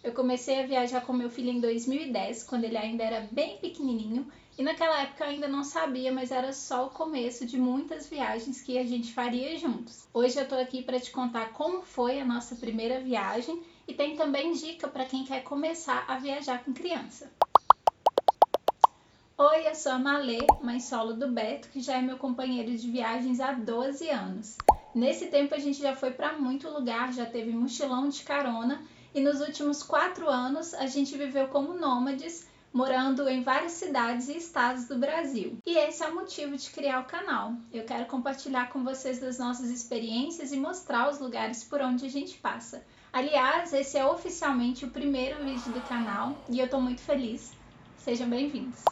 Eu comecei a viajar com meu filho em 2010, quando ele ainda era bem pequenininho, e naquela época eu ainda não sabia, mas era só o começo de muitas viagens que a gente faria juntos. Hoje eu tô aqui para te contar como foi a nossa primeira viagem e tem também dica para quem quer começar a viajar com criança. Oi, eu sou a Malê, mãe solo do Beto, que já é meu companheiro de viagens há 12 anos. Nesse tempo a gente já foi para muito lugar, já teve mochilão de carona e nos últimos 4 anos a gente viveu como nômades, morando em várias cidades e estados do Brasil. E esse é o motivo de criar o canal. Eu quero compartilhar com vocês das nossas experiências e mostrar os lugares por onde a gente passa. Aliás, esse é oficialmente o primeiro vídeo do canal e eu estou muito feliz. Sejam bem-vindos!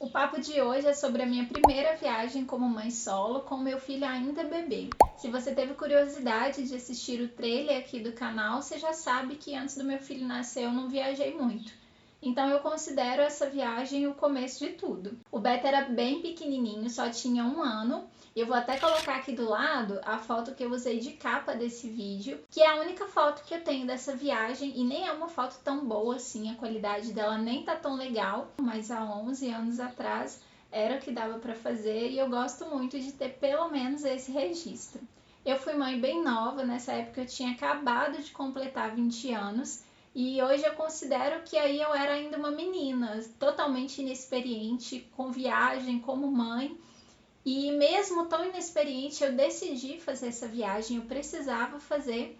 O papo de hoje é sobre a minha primeira viagem como mãe solo com meu filho ainda bebê. Se você teve curiosidade de assistir o trailer aqui do canal, você já sabe que antes do meu filho nascer eu não viajei muito. Então eu considero essa viagem o começo de tudo. O Beto era bem pequenininho, só tinha 1 ano. Eu vou até colocar aqui do lado a foto que eu usei de capa desse vídeo, que é a única foto que eu tenho dessa viagem e nem é uma foto tão boa assim, a qualidade dela nem tá tão legal, mas há 11 anos atrás era o que dava para fazer e eu gosto muito de ter pelo menos esse registro. Eu fui mãe bem nova, nessa época eu tinha acabado de completar 20 anos e hoje eu considero que aí eu era ainda uma menina, totalmente inexperiente, com viagem como mãe. E mesmo tão inexperiente, eu decidi fazer essa viagem, eu precisava fazer.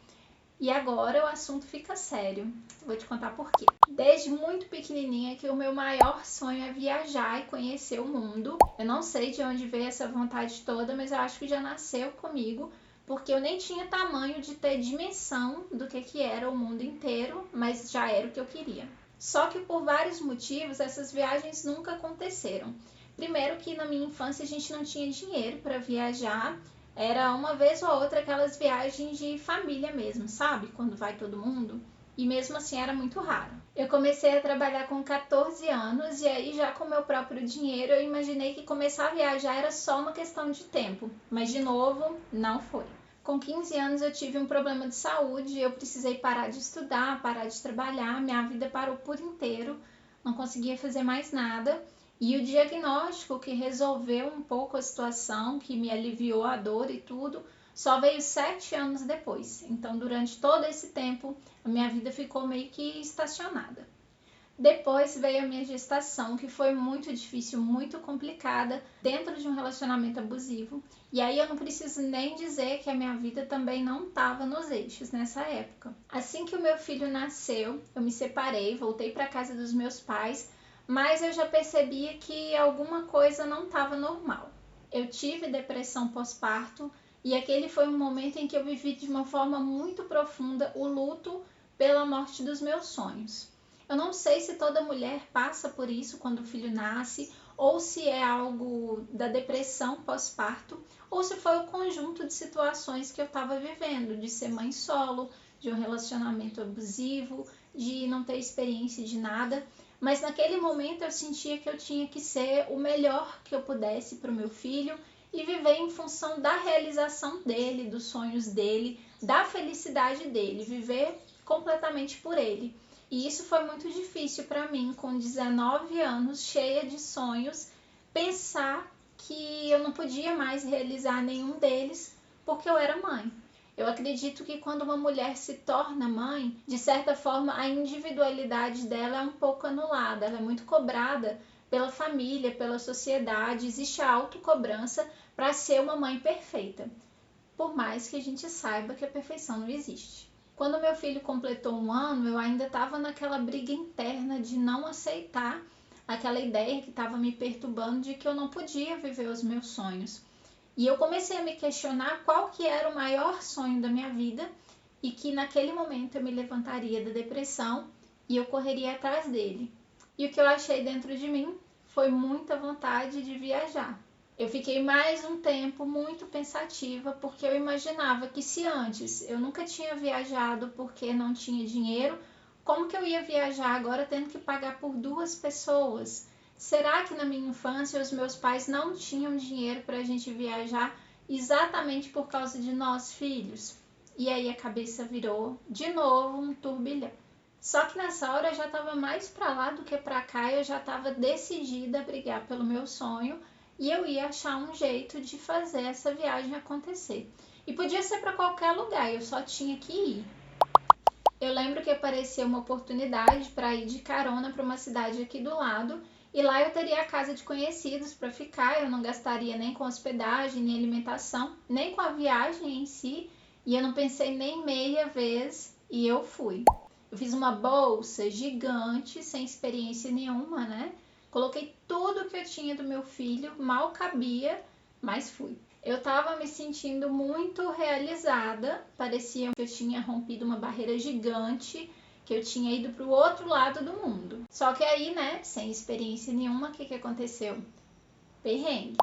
E agora o assunto fica sério. Vou te contar por quê. Desde muito pequenininha que o meu maior sonho é viajar e conhecer o mundo. Eu não sei de onde veio essa vontade toda, mas eu acho que já nasceu comigo, porque eu nem tinha tamanho de ter dimensão do que era o mundo inteiro, mas já era o que eu queria. Só que por vários motivos essas viagens nunca aconteceram. Primeiro que na minha infância a gente não tinha dinheiro para viajar, era uma vez ou outra aquelas viagens de família mesmo, sabe? Quando vai todo mundo. E mesmo assim era muito raro. Eu comecei a trabalhar com 14 anos e aí já com meu próprio dinheiro eu imaginei que começar a viajar era só uma questão de tempo. Mas de novo, não foi. Com 15 anos eu tive um problema de saúde, eu precisei parar de estudar, parar de trabalhar, minha vida parou por inteiro, não conseguia fazer mais nada. E o diagnóstico que resolveu um pouco a situação, que me aliviou a dor e tudo, só veio 7 anos depois. Então, durante todo esse tempo, a minha vida ficou meio que estacionada. Depois veio a minha gestação, que foi muito difícil, muito complicada, dentro de um relacionamento abusivo. E aí eu não preciso nem dizer que a minha vida também não estava nos eixos nessa época. Assim que o meu filho nasceu, eu me separei, voltei para a casa dos meus pais, mas eu já percebia que alguma coisa não estava normal. Eu tive depressão pós-parto e aquele foi um momento em que eu vivi de uma forma muito profunda o luto pela morte dos meus sonhos. Eu não sei se toda mulher passa por isso quando o filho nasce, ou se é algo da depressão pós-parto, ou se foi o conjunto de situações que eu estava vivendo, de ser mãe solo, de um relacionamento abusivo, de não ter experiência de nada. Mas naquele momento eu sentia que eu tinha que ser o melhor que eu pudesse para o meu filho e viver em função da realização dele, dos sonhos dele, da felicidade dele, viver completamente por ele. E isso foi muito difícil para mim, com 19 anos, cheia de sonhos, pensar que eu não podia mais realizar nenhum deles porque eu era mãe. Eu acredito que quando uma mulher se torna mãe, de certa forma a individualidade dela é um pouco anulada, ela é muito cobrada pela família, pela sociedade, existe a autocobrança para ser uma mãe perfeita, por mais que a gente saiba que a perfeição não existe. Quando meu filho completou 1 ano, eu ainda estava naquela briga interna de não aceitar aquela ideia que estava me perturbando de que eu não podia viver os meus sonhos. E eu comecei a me questionar qual que era o maior sonho da minha vida e que naquele momento eu me levantaria da depressão e eu correria atrás dele. E o que eu achei dentro de mim foi muita vontade de viajar. Eu fiquei mais um tempo muito pensativa porque eu imaginava que se antes eu nunca tinha viajado porque não tinha dinheiro, como que eu ia viajar agora tendo que pagar por 2 pessoas? Será que na minha infância os meus pais não tinham dinheiro para a gente viajar exatamente por causa de nós filhos? E aí a cabeça virou de novo um turbilhão. Só que nessa hora eu já estava mais para lá do que para cá, eu já estava decidida a brigar pelo meu sonho e eu ia achar um jeito de fazer essa viagem acontecer. E podia ser para qualquer lugar, eu só tinha que ir. Eu lembro que apareceu uma oportunidade para ir de carona para uma cidade aqui do lado e lá eu teria a casa de conhecidos para ficar, eu não gastaria nem com hospedagem, nem alimentação, nem com a viagem em si, e eu não pensei nem meia vez e eu fui. Eu fiz uma bolsa gigante, sem experiência nenhuma, né? Coloquei tudo que eu tinha do meu filho, mal cabia, mas fui. Eu tava me sentindo muito realizada, parecia que eu tinha rompido uma barreira gigante, que eu tinha ido para o outro lado do mundo. Só que aí, né, sem experiência nenhuma, o que aconteceu? Perrengue.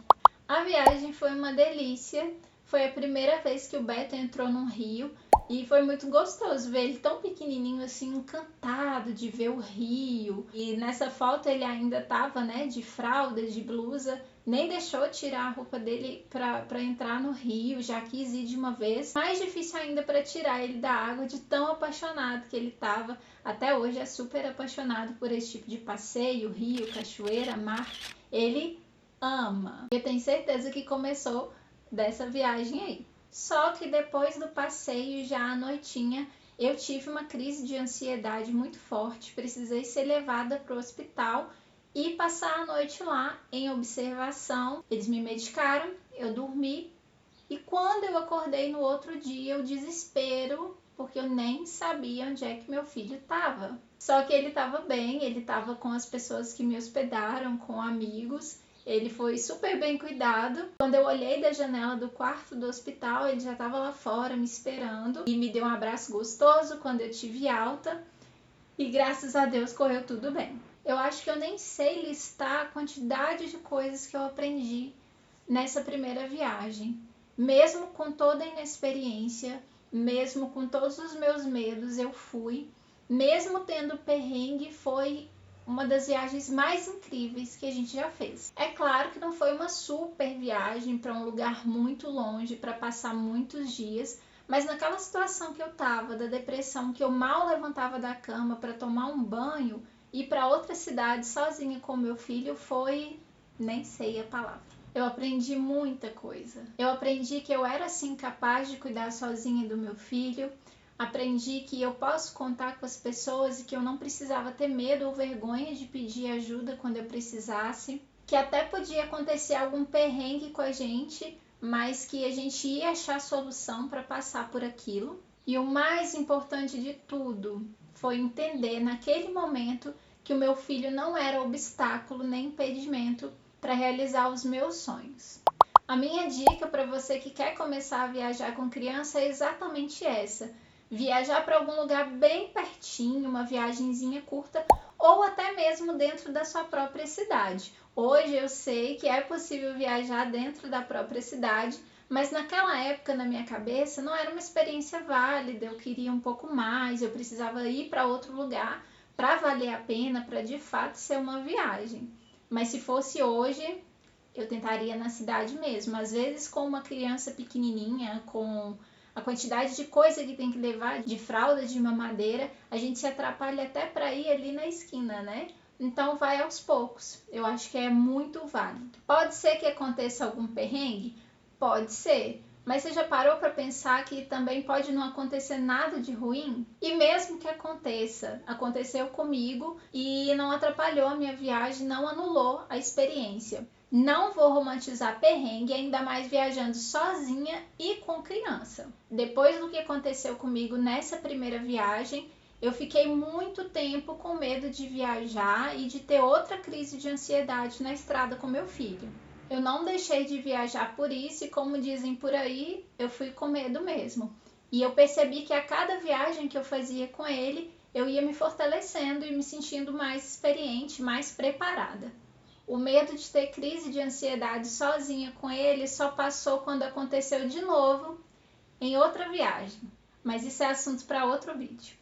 A viagem foi uma delícia, foi a primeira vez que o Beto entrou num rio e foi muito gostoso ver ele tão pequenininho assim, encantado de ver o rio. E nessa foto ele ainda tava, né, de fralda, de blusa, nem deixou tirar a roupa dele para entrar no rio, já quis ir de uma vez. Mais difícil ainda para tirar ele da água, de tão apaixonado que ele tava. Até hoje é super apaixonado por esse tipo de passeio, rio, cachoeira, mar. Ele ama. Eu tenho certeza que começou dessa viagem aí. Só que depois do passeio, já à noitinha, eu tive uma crise de ansiedade muito forte, precisei ser levada para o hospital e passar a noite lá em observação. Eles me medicaram, eu dormi e quando eu acordei no outro dia, o desespero, porque eu nem sabia onde é que meu filho estava. Só que ele estava bem, ele estava com as pessoas que me hospedaram, com amigos. Ele foi super bem cuidado. Quando eu olhei da janela do quarto do hospital, ele já estava lá fora me esperando e me deu um abraço gostoso quando eu tive alta. E graças a Deus correu tudo bem. Eu acho que eu nem sei listar a quantidade de coisas que eu aprendi nessa primeira viagem. Mesmo com toda a inexperiência, mesmo com todos os meus medos, eu fui. Mesmo tendo perrengue, foi uma das viagens mais incríveis que a gente já fez. É claro que não foi uma super viagem para um lugar muito longe, para passar muitos dias, mas naquela situação que eu tava, da depressão, que eu mal levantava da cama para tomar um banho, ir para outra cidade sozinha com meu filho foi, nem sei a palavra. Eu aprendi muita coisa. Eu aprendi que eu era sim capaz de cuidar sozinha do meu filho. Aprendi que eu posso contar com as pessoas e que eu não precisava ter medo ou vergonha de pedir ajuda quando eu precisasse. Que até podia acontecer algum perrengue com a gente, mas que a gente ia achar solução para passar por aquilo. E o mais importante de tudo foi entender naquele momento que o meu filho não era obstáculo nem impedimento para realizar os meus sonhos. A minha dica para você que quer começar a viajar com criança é exatamente essa: viajar para algum lugar bem pertinho, uma viagenzinha curta ou até mesmo dentro da sua própria cidade. Hoje eu sei que é possível viajar dentro da própria cidade, mas naquela época na minha cabeça não era uma experiência válida, eu queria um pouco mais, eu precisava ir para outro lugar para valer a pena, para de fato ser uma viagem. Mas se fosse hoje, eu tentaria na cidade mesmo. Às vezes com uma criança pequenininha, com a quantidade de coisa que tem que levar, de fralda, de mamadeira, a gente se atrapalha até para ir ali na esquina, né? Então vai aos poucos. Eu acho que é muito válido. Pode ser que aconteça algum perrengue? Pode ser. Mas você já parou para pensar que também pode não acontecer nada de ruim? E mesmo que aconteça, aconteceu comigo e não atrapalhou a minha viagem, não anulou a experiência. Não vou romantizar perrengue, ainda mais viajando sozinha e com criança. Depois do que aconteceu comigo nessa primeira viagem, eu fiquei muito tempo com medo de viajar e de ter outra crise de ansiedade na estrada com meu filho. Eu não deixei de viajar por isso e, como dizem por aí, eu fui com medo mesmo. E eu percebi que a cada viagem que eu fazia com ele, eu ia me fortalecendo e me sentindo mais experiente, mais preparada. O medo de ter crise de ansiedade sozinha com ele só passou quando aconteceu de novo em outra viagem. Mas isso é assunto para outro vídeo.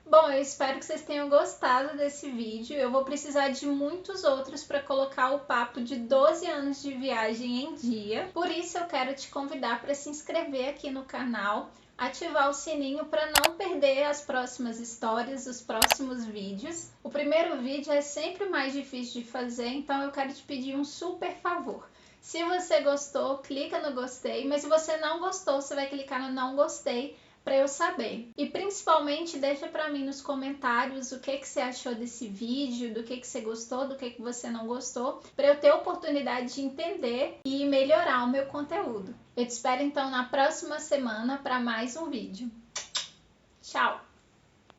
Bom, eu espero que vocês tenham gostado desse vídeo. Eu vou precisar de muitos outros para colocar o papo de 12 anos de viagem em dia. Por isso eu quero te convidar para se inscrever aqui no canal, ativar o sininho para não perder as próximas histórias, os próximos vídeos. O primeiro vídeo é sempre mais difícil de fazer, então eu quero te pedir um super favor. Se você gostou, clica no gostei, mas se você não gostou, você vai clicar no não gostei para eu saber. E principalmente deixa para mim nos comentários o que você achou desse vídeo, do que você gostou, do que você não gostou, para eu ter a oportunidade de entender e melhorar o meu conteúdo. Eu te espero então na próxima semana para mais um vídeo. Tchau!